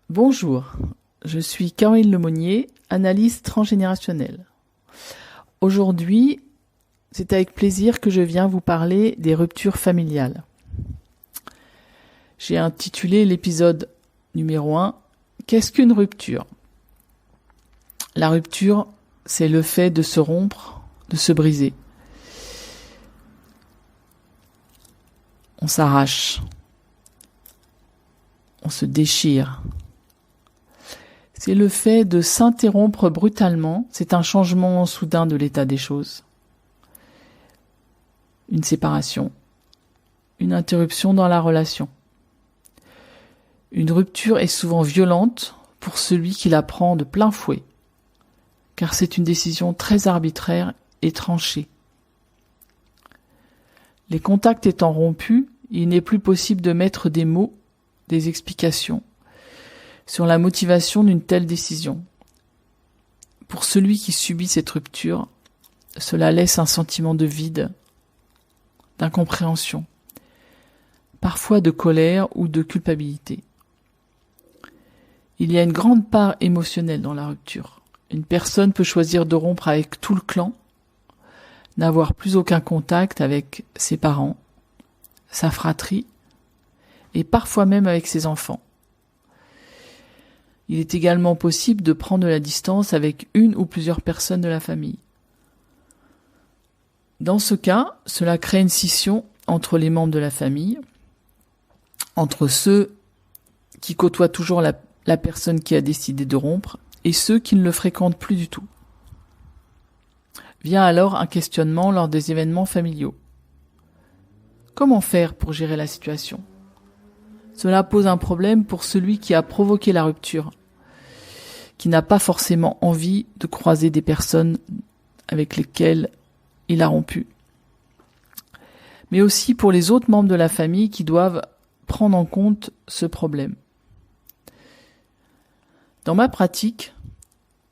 Bonjour, je suis Caroline Lemonnier, analyste transgénérationnelle. Aujourd'hui, c'est avec plaisir que je viens vous parler des ruptures familiales. J'ai intitulé l'épisode numéro 1 « Qu'est-ce qu'une rupture ?» La rupture, c'est le fait de se rompre, de se briser. On s'arrache, on se déchire. C'est le fait de s'interrompre brutalement, c'est un changement soudain de l'état des choses. Une séparation, une interruption dans la relation. Une rupture est souvent violente pour celui qui la prend de plein fouet, car c'est une décision très arbitraire et tranchée. Les contacts étant rompus, il n'est plus possible de mettre des mots, des explications sur la motivation d'une telle décision. Pour celui qui subit cette rupture, cela laisse un sentiment de vide, d'incompréhension, parfois de colère ou de culpabilité. Il y a une grande part émotionnelle dans la rupture. Une personne peut choisir de rompre avec tout le clan, n'avoir plus aucun contact avec ses parents, sa fratrie, et parfois même avec ses enfants. Il est également possible de prendre la distance avec une ou plusieurs personnes de la famille. Dans ce cas, cela crée une scission entre les membres de la famille, entre ceux qui côtoient toujours la personne qui a décidé de rompre et ceux qui ne le fréquentent plus du tout. Vient alors un questionnement lors des événements familiaux. Comment faire pour gérer la situation ? Cela pose un problème pour celui qui a provoqué la rupture, qui n'a pas forcément envie de croiser des personnes avec lesquelles il a rompu. Mais aussi pour les autres membres de la famille qui doivent prendre en compte ce problème. Dans ma pratique,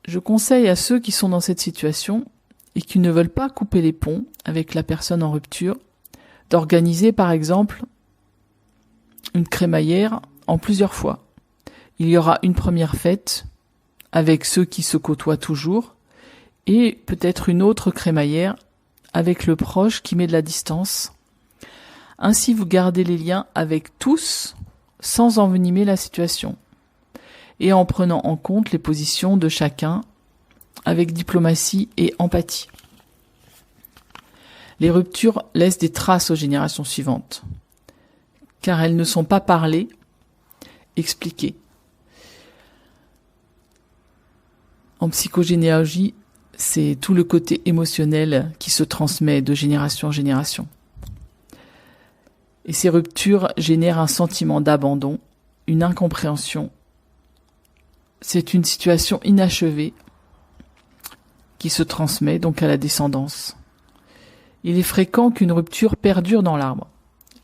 je conseille à ceux qui sont dans cette situation et qui ne veulent pas couper les ponts avec la personne en rupture, d'organiser par exemple une crémaillère en plusieurs fois. Il y aura une première fête avec ceux qui se côtoient toujours et peut-être une autre crémaillère avec le proche qui met de la distance. Ainsi, vous gardez les liens avec tous sans envenimer la situation et en prenant en compte les positions de chacun avec diplomatie et empathie. Les ruptures laissent des traces aux générations suivantes, car elles ne sont pas parlées, expliquées. En psychogénéalogie, c'est tout le côté émotionnel qui se transmet de génération en génération. Et ces ruptures génèrent un sentiment d'abandon, une incompréhension. C'est une situation inachevée qui se transmet donc à la descendance. Il est fréquent qu'une rupture perdure dans l'arbre.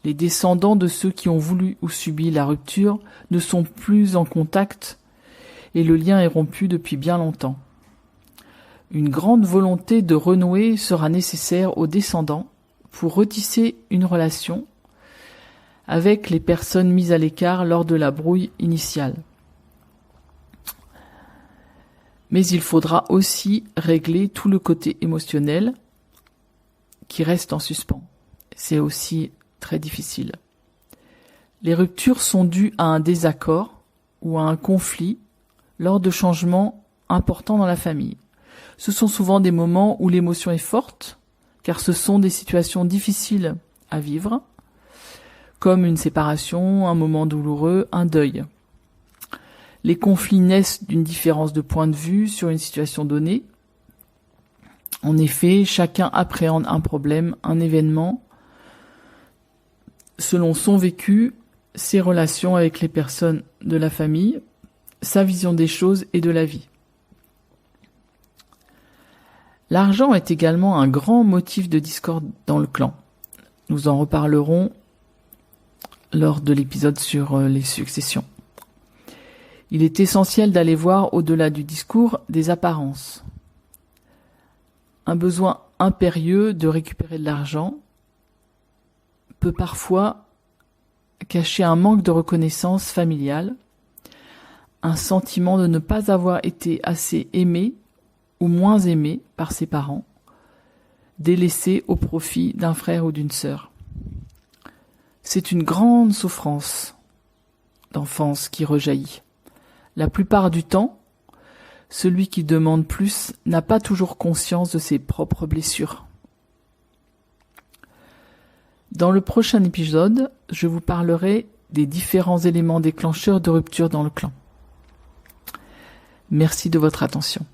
Les descendants de ceux qui ont voulu ou subi la rupture ne sont plus en contact et le lien est rompu depuis bien longtemps. Une grande volonté de renouer sera nécessaire aux descendants pour retisser une relation avec les personnes mises à l'écart lors de la brouille initiale. Mais il faudra aussi régler tout le côté émotionnel qui reste en suspens. C'est aussi très difficile. Les ruptures sont dues à un désaccord ou à un conflit lors de changements importants dans la famille. Ce sont souvent des moments où l'émotion est forte, car ce sont des situations difficiles à vivre, comme une séparation, un moment douloureux, un deuil. Les conflits naissent d'une différence de point de vue sur une situation donnée. En effet, chacun appréhende un problème, un événement, selon son vécu, ses relations avec les personnes de la famille, sa vision des choses et de la vie. L'argent est également un grand motif de discorde dans le clan. Nous en reparlerons lors de l'épisode sur les successions. Il est essentiel d'aller voir au-delà du discours des apparences. Un besoin impérieux de récupérer de l'argent peut parfois cacher un manque de reconnaissance familiale, un sentiment de ne pas avoir été assez aimé ou moins aimé par ses parents, délaissé au profit d'un frère ou d'une sœur. C'est une grande souffrance d'enfance qui rejaillit. La plupart du temps, celui qui demande plus n'a pas toujours conscience de ses propres blessures. Dans le prochain épisode, je vous parlerai des différents éléments déclencheurs de rupture dans le clan. Merci de votre attention.